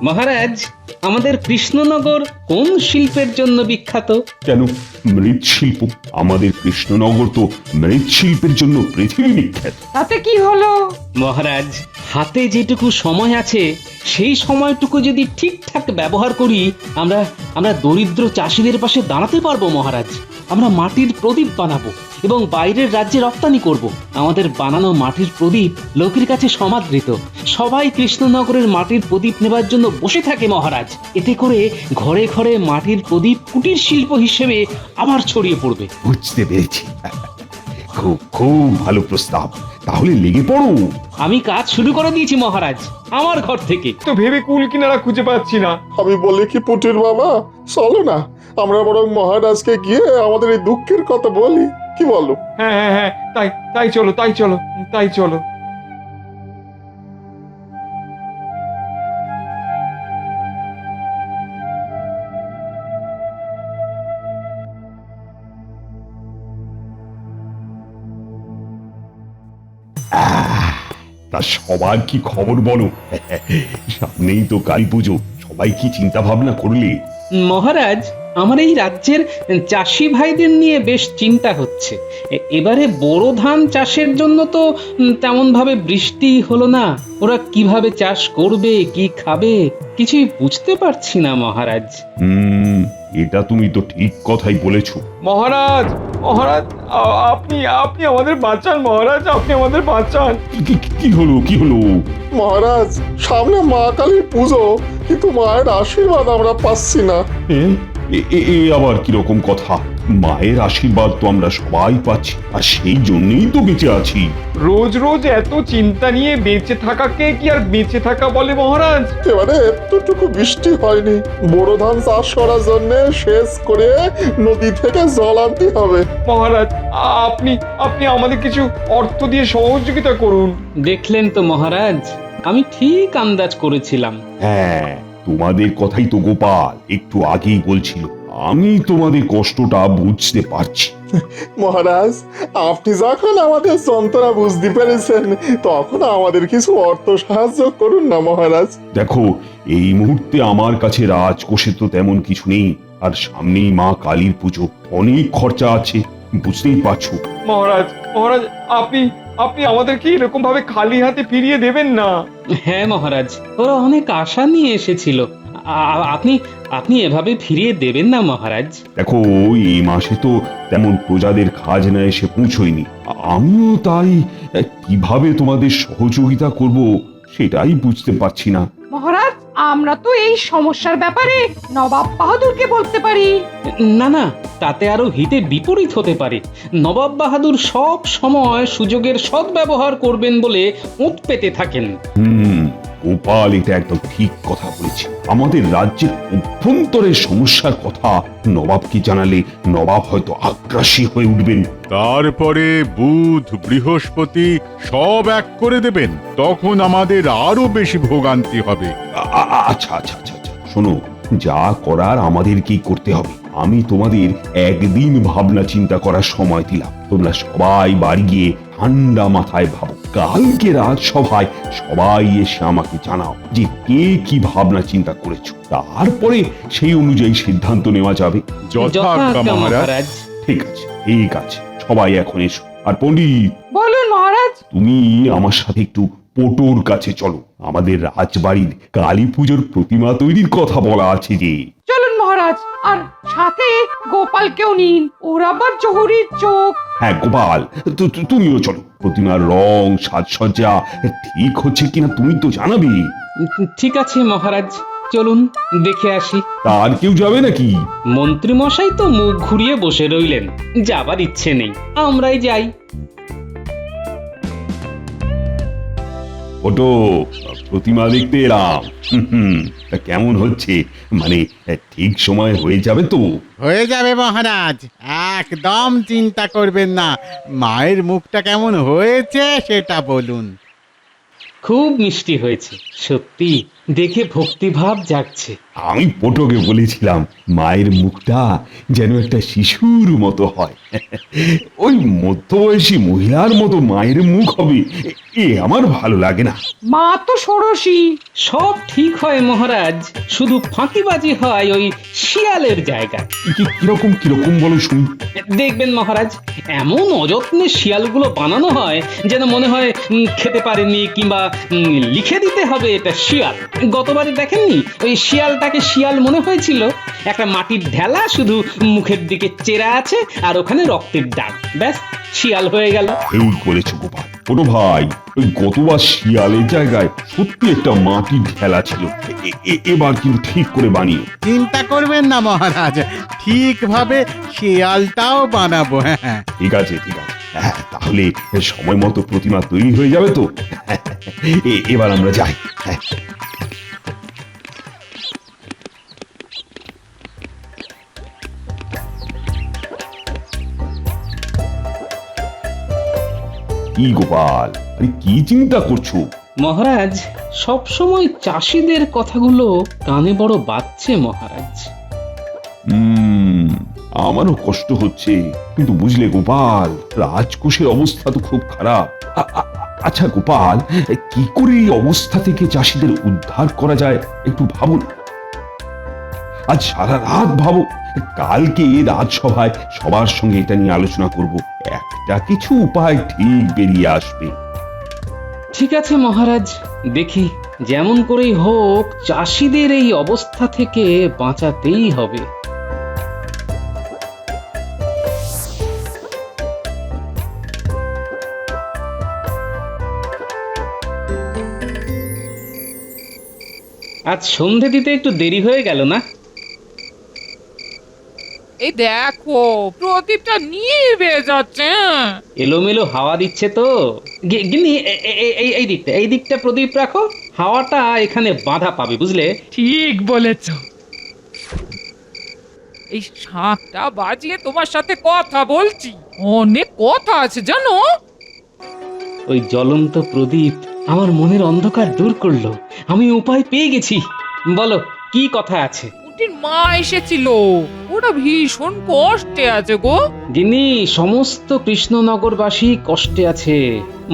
মহারাজ, আমাদের কৃষ্ণনগর কোন শিল্পের জন্য বিখ্যাত? কেন, মৃৎশিল্প। আমাদের কৃষ্ণনগর তো মৃৎশিল্পের জন্য পৃথিবী বিখ্যাত। তাতে কি হলো? মহারাজ, হাতে যেটুকু সময় আছে সেই সময়টুকু যদি ঠিকঠাক ব্যবহার করি, আমরা আমরা দরিদ্র চাষিদের পাশে দাঁড়াতে পারবো মহারাজ। আমরা মাটির প্রদীপ বানাবো এবং বাইরের রাজ্যে রপ্তানি করব। আমাদের বানানো মাটির প্রদীপ লোকের কাছে সমাদৃত। সবাই কৃষ্ণনগরের মাটির প্রদীপ নেবার জন্য বসে থাকে মহারাজ। এতে করে ঘরে ঘরে মাটির প্রদীপ কুটির শিল্প হিসেবে আবার ছড়িয়ে পড়বে। বুঝতে পেরেছি। খুব খুব ভালো প্রস্তাব, তাহলে লেগে পড়ো। আমি কাজ শুরু করে দিয়েছি মহারাজ, আমার ঘর থেকে। তো ভেবে কুল কিনারা খুঁজে পাচ্ছি না। আমি বলি কি পুটির বাবা, চলো না আমরা বরং মহারাজকে গিয়ে আমাদের এই দুঃখের কথা বলি, কি বলো? হ্যাঁ হ্যাঁ হ্যাঁ, তাই তাই চলো, তাই চলো, তাই চলো। তা সবার কি খবর বলো? সামনেই তো কালী পুজো, সবাই কি চিন্তা ভাবনা করলে? মহারাজ, আমার এই রাজ্যের চাষি ভাইদের নিয়ে বেশ চিন্তা হচ্ছে। এবারে বোরো ধান চাষের জন্য তো তেমন ভাবে বৃষ্টি হলো না। ওরা কিভাবে চাষ করবে, কি খাবে, কিছুই বুঝতে পারছি না মহারাজ। এটা তুমি তো ঠিক কথাই বলেছো। মহারাজ, মহারাজ, আপনি আপনি আমাদের বাঁচান মহারাজ, আপনি আমাদের বাঁচান। কি হলো, কি হলো? মহারাজ, সামনে মা কালীর পুজো, কিন্তু মায়ের আশীর্বাদ আমরা পাচ্ছি না। এ আবার কিরকম কথা? মায়ের আশীর্বাদ তো আমরা সবাই পাচ্ছি, আর সেই জন্যই তো বেঁচে আছি। রোজ রোজ এত চিন্তা নিয়ে বেঁচে থাকাকে কি আর বেঁচে থাকা বলে মহারাজ? এবারে এতটুকু বৃষ্টি হয়নি, বড় ধান চাষ করার জন্য সেচ করে নদী থেকে জল আনতে হবে। মহারাজ, আপনি আপনি আমাদের কিছু অর্থ দিয়ে সহযোগিতা করুন। দেখলেন তো মহারাজ, আমি ঠিক আন্দাজ করেছিলাম। হ্যাঁ, তোমাদের কথাই তো গোপাল একটু আগেই বলছিল। আমি তোমাদের কষ্টটা বুঝতে পারছি। মহারাজ, আপনি যখন আমাদের যন্ত্রণা বুঝতে পেরেছেন, তখন আমাদের কিছু অর্থ সাহায্য করুন না মহারাজ। দেখো, এই মুহূর্তে আমার কাছে রাজকোষে তো তেমন কিছু নেই, আর সামনেই মা কালীর পুজো, অনেক খরচা আছে, বুঝতেই পারছো। মহারাজ, মহারাজ, আপনি আপনি আমাদেরকে এরকম ভাবে খালি হাতে ফিরিয়ে দেবেন না। হ্যাঁ মহারাজ, ওরা অনেক আশা নিয়ে এসেছিল। আপনি আপনি এভাবে ফিরিয়ে দেবেন না মহারাজ। দেখো, এই মাসে তো তেমন প্রজাদের খাজনা এসে পৌঁছয়নি। আমিও তাই কিভাবে তোমাদের সহযোগিতা করব সেটাই বুঝতে পারছি না। মহারাজ, আমরা তো এই সমস্যার ব্যাপারে নবাব বাহাদুরকে বলতে পারি। না না, তাতে আরো হিতে বিপরীত হতে পারে। নবাব বাহাদুর সব সময় সুযোগের সদ্ব্যবহার করবেন বলে ওঁত পেতে থাকেন। গোপাল এটা একদম ঠিক কথা বলেছে। আমাদের রাজ্যের অভ্যন্তরের সমস্যার কথা নবাবকে জানালে নবাব হয়তো আগ্রাসী হয়ে উঠবেন। তারপরে বুধ বৃহস্পতি সব এক করে দেবেন, তখন আমাদের আরো বেশি ভোগান্তি হবে। আচ্ছা আচ্ছা আচ্ছা আচ্ছা, শোনো, যা করার আমাদেরকেই করতে হবে। আমি তোমাদের একদিন ভাবনা চিন্তা করার সময় দিলাম। তোমরা সবাই বাড়ি গিয়ে ঠান্ডা মাথায় ভাবো। কালকে রাজসভায় সবাই এসে আমাকে জানাও যে কে কি ভাবনা চিন্তা করেছো। তারপরে সেই অনুযায়ী সিদ্ধান্ত নেওয়া যাবে। যথাজ্ঞা মহারাজ। ঠিক আছে, ঠিক আছে, সবাই এখন এসো। আর পণ্ডিত, বলুন মহারাজ। তুমি আমার সাথে একটু পটোর কাছে চলো। আমাদের রাজবাড়ির কালী পুজোর প্রতিমা তৈরির কথা বলা আছে যে। চলুন মহারাজ, আর সাথে গোপালকেও নিন, ওর আবার জহুরির চোখ। হ্যাঁ গোপাল, তুমিও চলো। প্রতিমার রং সাজসজ্জা ঠিক হচ্ছে কিনা তুমি তো জানাবে। ঠিক আছে মহারাজ, চলুন দেখে আসি। আর কেউ যাবে নাকি? মন্ত্রী মশাই তো মুখ ঘুরিয়ে বসে রইলেন, যাবার ইচ্ছে নেই, আমরাই যাই। ওটো, প্রতিমা দেখতে এলাম। তা কেমন হচ্ছে? মানে ঠিক সময় হয়ে যাবে তো? হয়ে যাবে মহারাজ, একদম চিন্তা করবেন না। মায়ের মুখটা কেমন হয়েছে সেটা বলুন। খুব মিষ্টি হয়েছে, সত্যি দেখে ভক্তিভাব জাগছে। আমি পটকে বলেছিলাম মায়ের মুখটা যেন একটা শিশুর মতো হয়। ওই মধ্যবয়সী মহিলার মতো মায়ের মুখ হবে এ আমার ভালো লাগে না। মা তো ষোড়শী। সব ঠিক হয় মহারাজ, শুধু ফাঁকিবাজি হয় ওই শিয়ালের জায়গায়। কিরকম কিরকম বলো শুনি। দেখবেন মহারাজ, এমন অযত্নে শিয়ালগুলো বানানো হয় যেন মনে হয় খেতে পারেনি, কিংবা লিখে দিতে হবে এটা শিয়াল। গতবারে দেখেননি ওই শিয়ালটাকে শিয়াল মনে হয়েছিল? একটা মাটির ঢেলা, শুধু মুখের দিকে চেরা আছে আর ওখানে রক্তের দাগ, ব্যাস শিয়াল হয়ে গেল। এই বলেছ গোপাল। ছোট ভাই, ওই গতবার শিয়ালের জায়গায় সত্যি একটা মাটির ঢেলা ছিল। এবার কিন্তু ঠিক করে বানিয়ে। চিন্তা করবেন না মহারাজ, ঠিকভাবে শিয়ালটাও বানাবো। হ্যাঁ, ঠিক আছে ঠিক আছে। হ্যাঁ, তাহলে সময় মতো প্রতিমা তৈরি হয়ে যাবে তো। এবার আমরা যাই। হ্যাঁ। কি গোপাল, আরে কি চিন্তা করছো? মহারাজ, সবসময় চাষিদের কথাগুলো কানে বড় বাজছে মহারাজ। আমারও কষ্ট হচ্ছে, কিন্তু বুঝলে গোপাল, রাজকোষের অবস্থা তো খুব খারাপ। আচ্ছা গোপাল, কি করে এই অবস্থা থেকে চাষিদের উদ্ধার করা যায় একটু ভাবুন। আজ সারা রাত ভাবো, কালকে রাজসভায় সবার সঙ্গে এটা নিয়ে আলোচনা করব। একটা কিছু উপায় ঠিক বেরিয়ে আসবে। ঠিক আছে মহারাজ, দেখি যেমন করেই হোক চাষিদের এই অবস্থা থেকে বাঁচাতেই হবে। আজ সন্ধে দিতে একটু দেরি হয়ে গেল না? এই দেখো প্রদীপটা নিভে যাচ্ছে। এলোমেলো হাওয়া দিচ্ছে তো। গিন্নি, এই দিকটা প্রদীপ রাখো, হাওয়াটা এখানে বাধা পাবে, বুঝলে? ঠিক বলেছ। এই শাঁখটা বাজিয়ে তোমার সাথে কথা বলছি, অনেক কথা আছে জানো। ওই জ্বলন্ত প্রদীপ আমার মনের অন্ধকার দূর করলো। আমি উপায় পেয়ে গেছি। বলো, কি কথা আছে? উটির মা এসেছিল, ওরা ভীষণ কষ্টে আছে গো। গিন্নি, সমস্ত কৃষ্ণনগরবাসী কষ্টে আছে।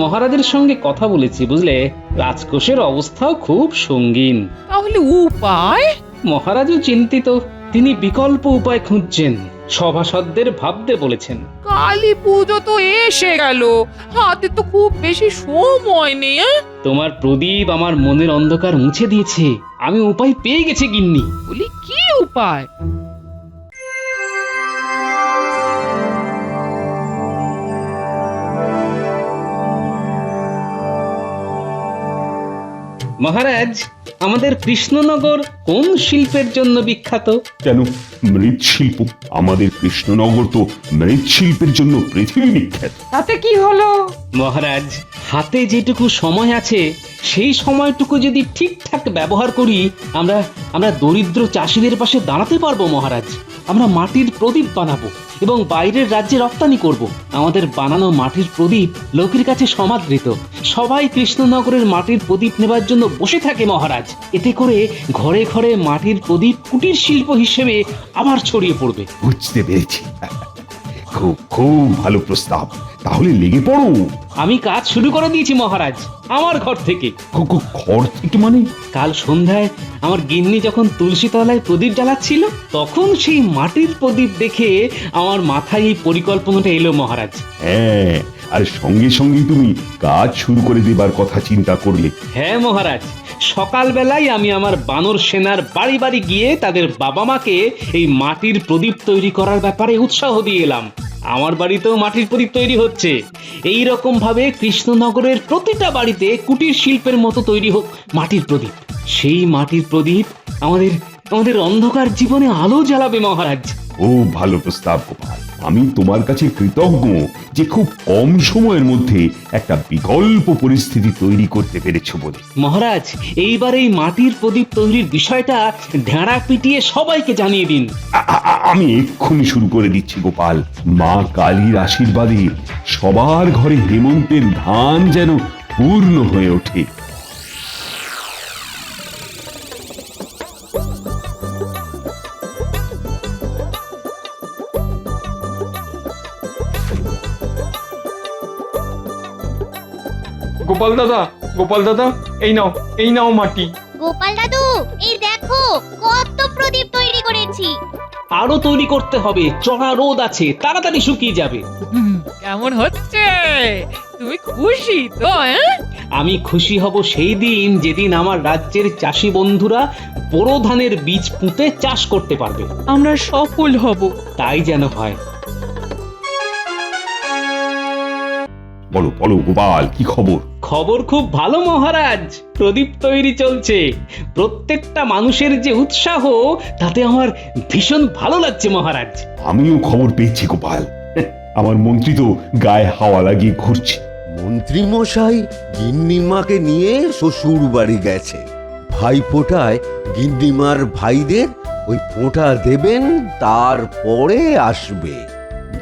মহারাজের সঙ্গে কথা বলেছি, বুঝলে? রাজকোষের অবস্থাও খুব সঙ্গীন। তাহলে উপায়? মহারাজও চিন্তিত, তিনি বিকল্প উপায় খুঁজছেন। সভাসদদের ভাবতে বলেছেন। কালী পুজো তো এসে গেল, হাতে তো খুব বেশি সময় নেই। তোমার প্রদীপ আমার মনের অন্ধকার মুছে দিয়েছে। আমি উপায় পেয়ে গেছি গিন্নি। বলি কি উপায়? মহারাজ, আমাদের কৃষ্ণনগর কোন শিল্পের জন্য বিখ্যাত? কেন, মৃৎশিল্প। আমাদের কৃষ্ণনগর তো মৃৎশিল্পের জন্য পৃথিবী বিখ্যাত। তাতে কি হলো? মহারাজ, হাতে যেটুকু সময় আছে সেই সময়টুকু যদি ঠিকঠাক ব্যবহার করি আমরা দরিদ্র চাষিদের পাশে দাঁড়াতে পারবো মহারাজ। আমরা মাটির প্রদীপ বানাবো এবং বাইরের রাজ্যে রপ্তানি করব। আমাদের বানানো মাটির প্রদীপ লোকের কাছে সমাদৃত। সবাই কৃষ্ণনগরের মাটির প্রদীপ নেবার জন্য বসে থাকে মহারাজ। এতে করে ঘরে ঘরে মাটির প্রদীপ কুটির শিল্প হিসেবে আবার ছড়িয়ে পড়বে। বুঝতে পেরেছি। খুব খুব ভালো প্রস্তাব, তাহলে লেগে পড়ো। আমি কাজ শুরু করে দিয়েছি মহারাজ, আমার ঘর থেকে। ঘর থেকে মানে? কাল সন্ধ্যায় আমার গিন্নি যখন তুলসী তলায় প্রদীপ জ্বালাচ্ছিল, তখন সেই মাটির প্রদীপ দেখে আমার মাথায় এই পরিকল্পনাটা এলো মহারাজ। হ্যাঁ, আর সঙ্গে সঙ্গে তুমি কাজ শুরু করে দেবার কথা চিন্তা করলে। হ্যাঁ মহারাজ, সকালবেলায় আমি আমার বানর সেনার বাড়ি বাড়ি গিয়ে তাদের বাবা মাকে এই মাটির প্রদীপ তৈরি করার ব্যাপারে উৎসাহ দিয়ে এলাম। আমার বাড়িতেও মাটির প্রদীপ তৈরি হচ্ছে। এই রকম ভাবে কৃষ্ণনগরের প্রতিটা বাড়িতে কুটির শিল্পের মতো তৈরি হোক মাটির প্রদীপ। সেই মাটির প্রদীপ আমাদের অন্ধকার জীবনে আলো জ্বালাবে মহারাজ। খুব ভালো প্রস্তাব গোপাল। আমি তোমার কাছে কৃতজ্ঞ যে খুব কম সময়ের মধ্যে একটা বিকল্প পরিস্থিতি তৈরি করতে পেরেছো বলে। মহারাজ, এইবার এই মাটির প্রদীপ তৈরির বিষয়টা ঢেঁড়া পিটিয়ে সবাইকে জানিয়ে দিন। আমি এক্ষুনি শুরু করে দিচ্ছি গোপাল। মা কালীর আশীর্বাদে সবার ঘরে হেমন্তের ধান যেন পূর্ণ হয়ে ওঠে। গোপাল দাদা এই নাও মাটি। গোপাল দাদু, এই দেখো কত প্রদীপ তৈরি করেছি। আরো তৈরি করতে হবে, চড়া রোদ আছে, তাড়াতাড়ি শুকিয়ে যাবে। কেমন হচ্ছে? তুমি খুশি তো? আমি খুশি হব সেই দিন যেদিন আমার রাজ্যের চাষি বন্ধুরা বোরো ধানের বীজ পুঁতে চাষ করতে পারবে। আমরা সফল হব। তাই যেন হয়। বলো বলো গোপাল, কি খবর? খবর খুব ভালো মহারাজ, প্রদীপ তৈরি চলছে। প্রত্যেকটা মানুষের যে উৎসাহ, তাতে আমার ভীষণ ভালো লাগছে মহারাজ। আমিও খবর পেয়েছি গোপাল, আমার মন্ত্রী তো গায়ে হাওয়া লাগিয়ে ঘুরছে। মন্ত্রী মশাই গিন্নিমাকে নিয়ে শ্বশুর বাড়ি গেছে। ভাইফোঁটায় গিন্নিমার ভাইদের ওই ফোঁটা দেবেন, তারপরে আসবে।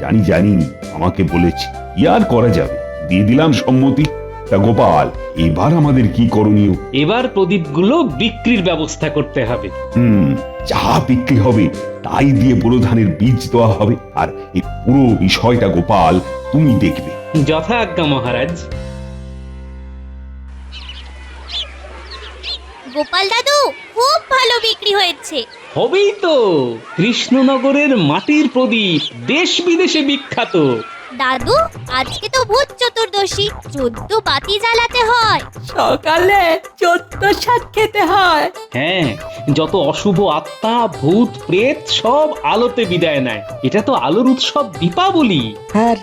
জানি জানি, আমাকে বলেছে, কি আর করা যাবে, দিয়ে দিলাম সম্মতি। তা গোপাল, এবার আমাদের কি করণীয়? এবার প্রদীপগুলো বিক্রির ব্যবস্থা করতে হবে। যা বিক্রি হবে তাই দিয়ে বোরো ধানের বীজ দেওয়া হবে। আর এই পুরো বিষয়টা গোপাল তুমি দেখবে। যথা আজ্ঞা মহারাজ। গোপাল দাদু, খুব ভালো বিক্রি হয়েছে। হবেই তো, কৃষ্ণনগরের মাটির প্রদীপ দেশ বিদেশে বিখ্যাত। দাদু, আজকে তো ভূত চতুর্দশী, 14 বাতি জ্বালাতে হয়। সকালে 14 শাক খেতে হয়। হ্যাঁ, যত অশুভ আত্মা, ভূত প্রেত সব আলোতে বিদায় নেয়। এটা তো আলোর উৎসব দীপাবলি। আর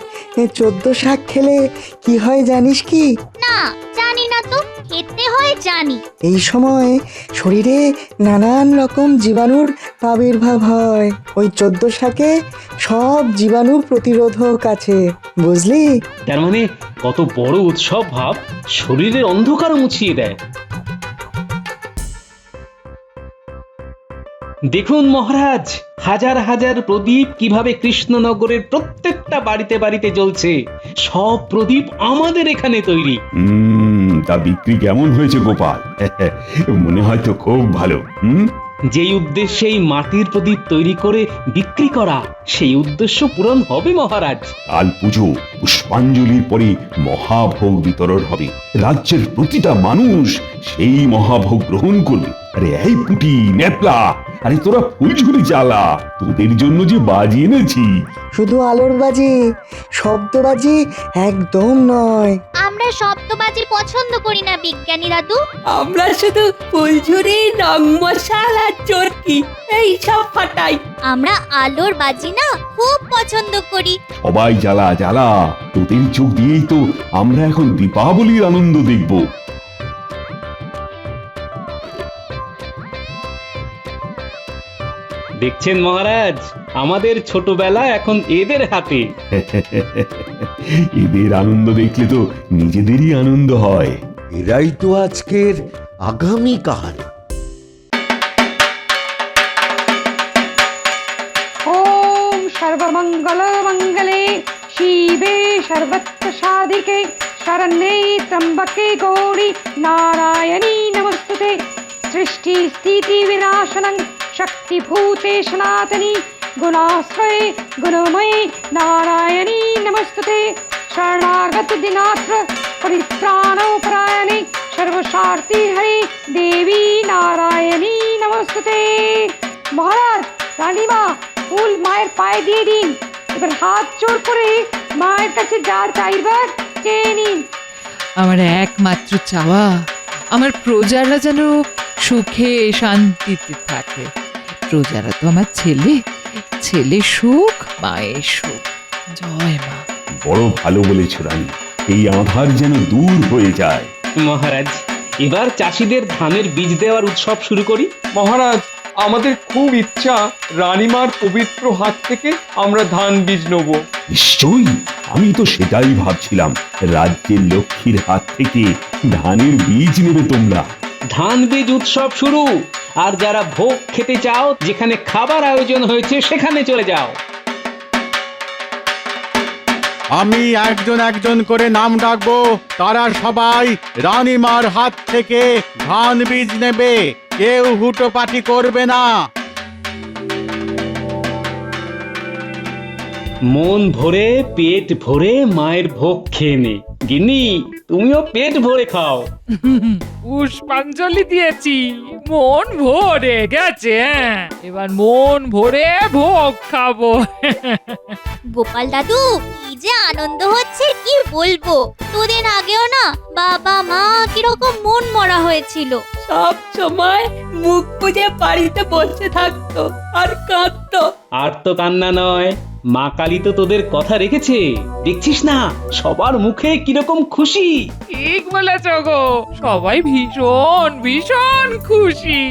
14 শাক খেলে কি হয় জানিস কি? না, জানি না তো। খেতে হয় জানি। এই সময় শরীরে নানান রকম জীবাণুর আবির্ভাব হয়। ওই 14 শাকে সব জীবাণু প্রতিরোধক আছে, বুঝলি? তার মানে কত বড় উৎসব ভাব, শরীরের অন্ধকার মুছিয়ে দেয়। দেখুন মহারাজ, হাজার হাজার প্রদীপ কিভাবে কৃষ্ণনগরের প্রত্যেকটা বাড়িতে বাড়িতে জ্বলছে। সব প্রদীপ আমাদের এখানে তৈরি। তা বিক্রি কেমন হয়েছে গোপাল? মনে হয় তো খুব ভালো। যেই উদ্দেশ্যে এই মাটির প্রদীপ তৈরি করে বিক্রি করা, সেই উদ্দেশ্য পূরণ হবে মহারাজ। কাল পুজো, পুষ্পাঞ্জলির পরে মহাভোগ বিতরণ হবে। রাজ্যের প্রতিটা মানুষ সেই মহাভোগ গ্রহণ করবে। আরে এই পুটি নেপলা, আরে তোরা ফুলঝুরি জ্বালা, তোদের জন্য যে বাজি এনেছি। শুধু আলোর বাজি, শব্দবাজি একদম নয়। আমরা শব্দবাজি পছন্দ করি না বিজ্ঞানী দাদু। আমরা শুধু ফুলঝুরি, রং মশাল আর চরকি এই সব ফাটাই। আমরা আলোর বাজি না খুব পছন্দ করি। সবাই জ্বালা জ্বালা, তোদের চোখ দিয়েই তো আমরা এখন দীপাবলির আনন্দ দেখব। দেখছেন মহারাজ, আমাদের ছোটবেলা এখন এদের হাতে। এদের আনন্দ দেখলে তো নিজেদেরই আনন্দ হয়। এরাই তো আজকের আগামীকাল। ওম সর্বমঙ্গল মঙ্গলে শিবে সর্বত্র সাধিকে শরণ্যে ত্র্যম্বকে গৌরী নারায়ণী নমস্তুতে। সৃষ্টি স্থিতি বিনাশনং শক্তিভূতে সনাতনী গুণাশ্রয়ে গুণময়ে নারায়ণী নমস্তুতে। শরণাগত দিনাত্র পরিত্রাণোপরায়ণে সর্বস্বার্থী হরে দেবী নারায়ণী নমস্তুতে। মহারাজ, রানীমা, ফুল মায়ের পায়ে দিয়ে দিন। এবার হাত জোর করে মায়ের কাছে যা চাইবার চেয়ে নিন। আমার একমাত্র চাওয়া, আমার প্রজারা যেন সুখে শান্তিতে থাকে। প্রজারা তো আমার ছেলে, ছেলে সুখ, মায়ের সুখ। জয় মা। বড় ভালো বলেছ রানী, এই আঁধার যেন দূর হয়ে যায়। মহারাজ, এবার চাষিদের ধানের বীজ দেওয়ার উৎসব শুরু করি। মহারাজ, আমাদের খুব ইচ্ছা রানীমার পবিত্র হাত থেকে আমরা ধান বীজ নেব। নিশ্চয়ই, আমি তো সেটাই ভাবছিলাম। রাজ্যের লক্ষ্মীর হাত থেকে ধানের বীজ নেবে তোমরা। ধান বীজ উৎসব শুরু। আর যারা ভোগ খেতে চাও, যেখানে খাবার আয়োজন হয়েছে সেখানে চলে যাও। আমি একজন একজন করে নাম ডাকবো, তারা সবাই রানীমার হাত থেকে ধান বীজ নেবে। কেউ হুটোপাটি করবে না। মন ভরে পেট ভরে মায়ের ভোগ খেয়ে নে। গিন্নি, তুমিও পেট ভরে খাও। পুষ্পাঞ্জলি দিয়েছি, মন ভরে গেছে। এবার মন ভরে ভোগ খাবো। গোপাল দাদু কি যে আনন্দ হচ্ছে কি বলবো। দুদিন আগেও না বাবা মা কিরকম মন মরা হয়েছিল। সব সময় মুখ বুজে বাড়িতে বসে থাকতো আর কাঁদতো। আর তো কান্না নয়, মা কালী তো তোদের কথা রেখেছে। দেখছিস না সবার মুখে কিরকম খুশি। ঠিক বলেছ গো, সবাই ভীষণ ভীষণ খুশি।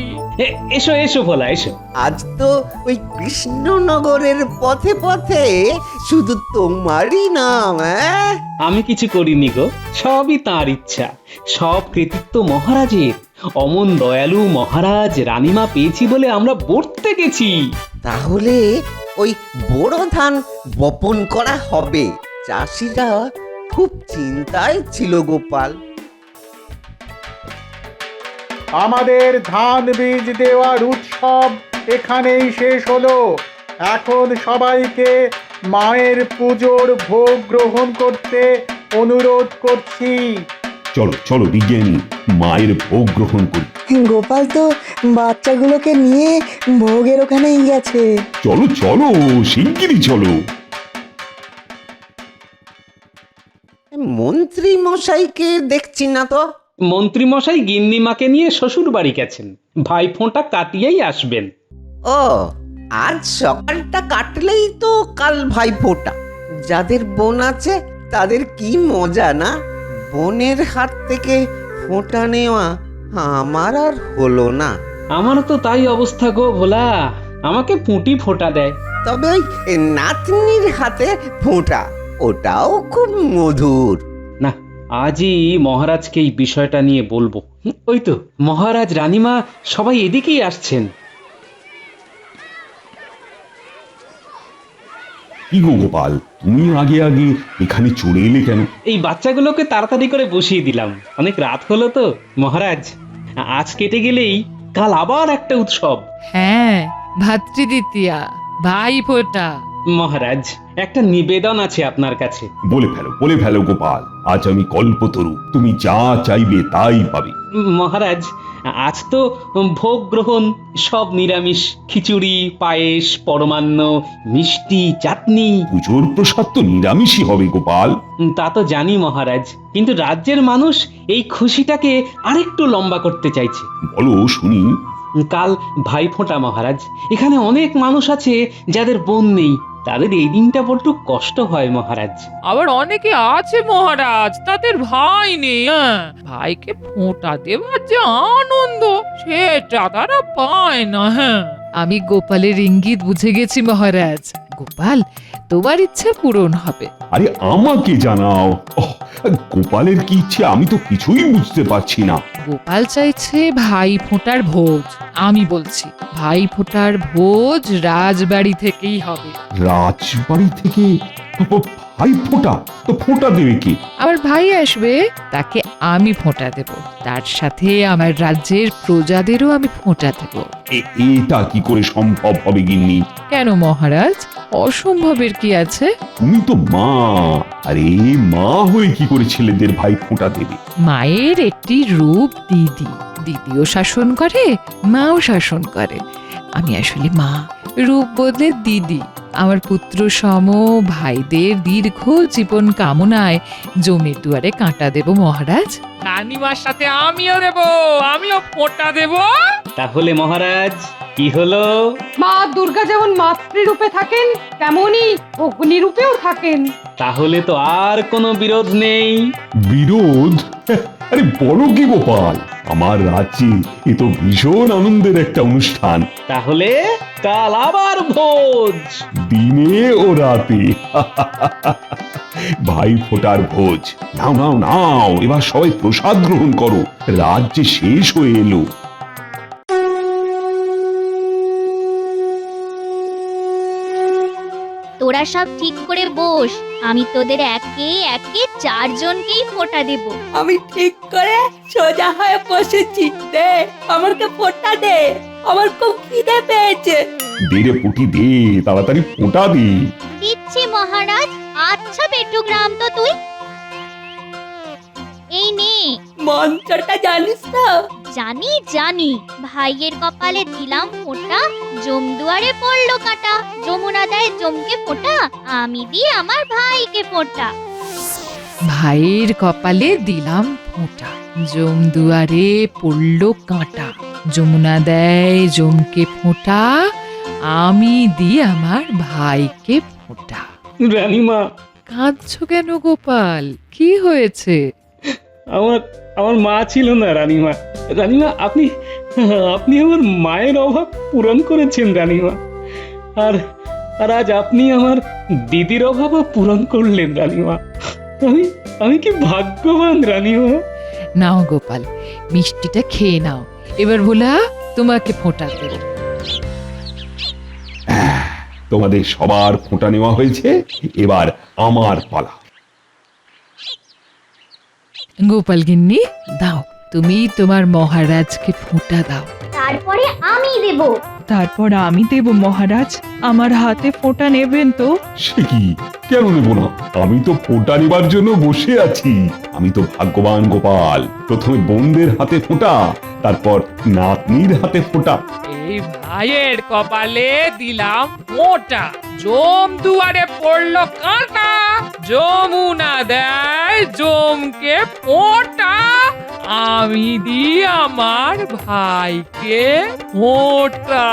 এসো এসো ভোলা এসো। আজ তো ওই কৃষ্ণনগরের পথে পথে শুধু তোমারই নাম। আমি কিছু করিনি গো, সবই তাঁর ইচ্ছা। সব কৃতিত্ব মহারাজের। অমন দয়ালু মহারাজ রানীমা পেয়েছি বলে আমরা বর্তে গেছি। তাহলে ওই বড় ধান বপন করা হবে। চাষিরা খুব চিন্তায় ছিল গোপাল। আমাদের ধান বীজ দেওয়ার উৎসব এখানেই শেষ হলো। এখন সবাইকে মায়ের পুজোর ভোগ গ্রহণ করতে অনুরোধ করছি। চলো চলো বিজ্ঞানী, মায়ের ভোগ গ্রহণ করি। গোপাল তো বাচ্চাগুলোকে নিয়ে ভোগের ওখানেই গেছে। চলো চলো শিগগিরই চলো। মন্ত্রী মশাইকে দেখছি না তো। মন্ত্রী মশাই গিন্নিমাকে নিয়ে শ্বশুর বাড়ি গেছেন, ভাই ফোঁটা কাটিয়েই আসবেন। ও, আজ সকালটা কাটলেই তো কাল ভাইফোঁটা। যাদের বোন আছে তাদের কি মজা না। বোনের হাত থেকে ফোঁটা নেওয়া আমার আর হলো না। আমারও তো তাই অবস্থা গো ভোলা, আমাকে পুঁটি ফোঁটা দেয়। তবে ওই নাতনির হাতে ফোঁটা, ওটাও খুব মধুর। না, আজই মহারাজকে এই বিষয়টা নিয়ে বলবো। ওই তো মহারাজ রানীমা সবাই এদিকেই আসছেন। কি গো গোপাল, তুমি আগে আগে এখানে চলে এলে কেন? এই বাচ্চাগুলোকে তাড়াতাড়ি করে বসিয়ে দিলাম, অনেক রাত হলো তো। মহারাজ, আজ কেটে গেলেই কাল আবার একটা উৎসব। হ্যাঁ, ভাতৃদ্বিতীয়া, ভাই ফোঁটা। মহারাজ, একটা নিবেদন আছে আপনার কাছে। বলে ফেলো গোপাল। আজ আমি কল্পতরু, তুমি যা চাইবে তাই পাবে। মহারাজ, আজ তো ভোগ গ্রহণ, সব নিরামিষ। খিচুড়ি, পায়েস, পরমান্ন, মিষ্টি, চাটনি। পুজোর প্রসাদ তো নিরামিষই হবে গোপাল। তা তো জানি মহারাজ, কিন্তু রাজ্যের মানুষ এই খুশিটাকে আরেকটু লম্বা করতে চাইছে। বলো শুনি। কাল ভাইফোঁটা মহারাজ। এখানে অনেক মানুষ আছে যাদের বোন নেই, তাদের এই দিনটা বড্ড কষ্ট হয় মহারাজ। আবার অনেকে আছে মহারাজ, তাদের ভাই নেই। ভাইকে ফোঁটা দেওয়ার যে আনন্দ, সেটা তারা পায় না। আমি গোপালের ইঙ্গিত বুঝে গেছি মহারাজ। গোপাল, তোমার ইচ্ছে পূরণ হবে। আরে আমাকে জানাও। গোপালের কি ইচ্ছে আমি তো কিছুই বুঝতে পারছি না। গোপাল চাইছে ভাই ফোঁটার ভোজ। আমি বলছি ভাই ফোঁটার ভোজ রাজবাড়ি থেকেই হবে। রাজবাড়ি থেকে? ভাই ফোঁটা? তো ফোঁটা দেবে কি? আমার ভাই আসবে, তাকে আমি ফোঁটা দেব। তার সাথে আমার রাজ্যের প্রজাদেরও আমি ফোঁটা দেব। এটা কি করে সম্ভব হবে গিন্নি? কেন মহারাজ, অসম্ভবের কি আছে? তুমি তো মা, আরে মা হয়ে কি করে ছেলেদের ভাই ফোঁটা দেবে? মায়ের একটি রূপ দিদি, দিদিও শাসন করে, মাও শাসন করে। আমি আসলে মা, রূপ বদলে দিদি। আমার পুত্র সম ভাইদের দীর্ঘ জীবন কামনায় জমির দুয়ারে কাঁটা দেব মহারাজ। রানীমার সাথে আমিও দেব, আমিও ফোঁটা দেব। তাহলে মহারাজ কি হলো? মা দুর্গা যেমন মাতৃরূপে থাকেন, তেমনি অগ্নি রূপেও থাকেন। তাহলে তো আর কোনো বিরোধ নেই। বিরোধ? আরে বলো কি গোপাল, আমার রাজ্যে এ তো ভীষণ আনন্দের একটা অনুষ্ঠান। তাহলে কাল আবার ভোজ, দিনে ও রাতে। ভাই ফোঁটার ভোজ। নাও নাও নাও, এবার সবাই প্রসাদ গ্রহণ করো, রাজ্যে শেষ হয়ে এলো। তোরা সব ঠিক করে বস, আমি তোদের একে একে 4 জনকেই ফোঁটা দেব। আমি ঠিক করে সোজা হয়ে বসেছি, দে আমাকে ফোঁটা দে, আমার খুব খিদে পেয়েছে। দে রে পুটি দে, তাড়াতাড়ি ফোঁটা দে। দিচ্ছি মহারাজ। আচ্ছা পেটুগ্রাম তো তুই। এই নে। মন্ত্রটা জানিস তো? জানি জানি, ভাইয়ের কপালে দিলাম ফোঁটা, জমদুয়ারে পড়লো কাটা, যমুনা দেয় জমকে ফোঁটা, আমি দিই আমার ভাইকে ফোঁটা। ভাইয়ের কপালে দিলাম ফোঁটা, জমদুয়ারে পড়লো কাঁটা, যমুনা দেয় জমকে ফোঁটা, আমি দিই আমার ভাইকে ফোঁটা। রানীমা, কাঁদছো কেন গোপাল, কি হয়েছে? আমার আমার মা ছিল না রানীমা। রানীমা, আপনি আপনি আমার মায়ের অভাব পূরণ করেছেন রানীমা। আর আর আজ আপনি আমার দিদির অভাবও পূরণ করলেন রানীমা। আমি আমি কি ভাগ্যবান রানীমা। নাও গোপাল, মিষ্টিটা খেয়ে নাও, এবার ভোলা তোমাকে ফোঁটা দেব। তোমাদের সবার ফোঁটা নেওয়া হয়েছে, এবার আমার পালা। গোপাল গিন্নি, দাও, তুমি তোমার মহারাজকে ফোঁটা দাও। তারপরে আমি দেব। তারপর আমি দেব মহারাজ, আমার হাতে ফোঁটা নেবেন তো? সে কি, কেন নেব না? আমি তো ফোঁটা নেবার জন্য বসে আছি। আমি তো ভাগ্যবান গোপাল। প্রথমে বোনদের হাতে ফোঁটা, তারপর নাতনির হাতে ফোঁটা। এই ভাইয়ের কপালে দিলাম ফোঁটা, জমদুয়ারে পড়লো কাঁটা, যমুনা দেয় জমকে ফোঁটা, আমি দিই আমার ভাইকে ফোঁটা।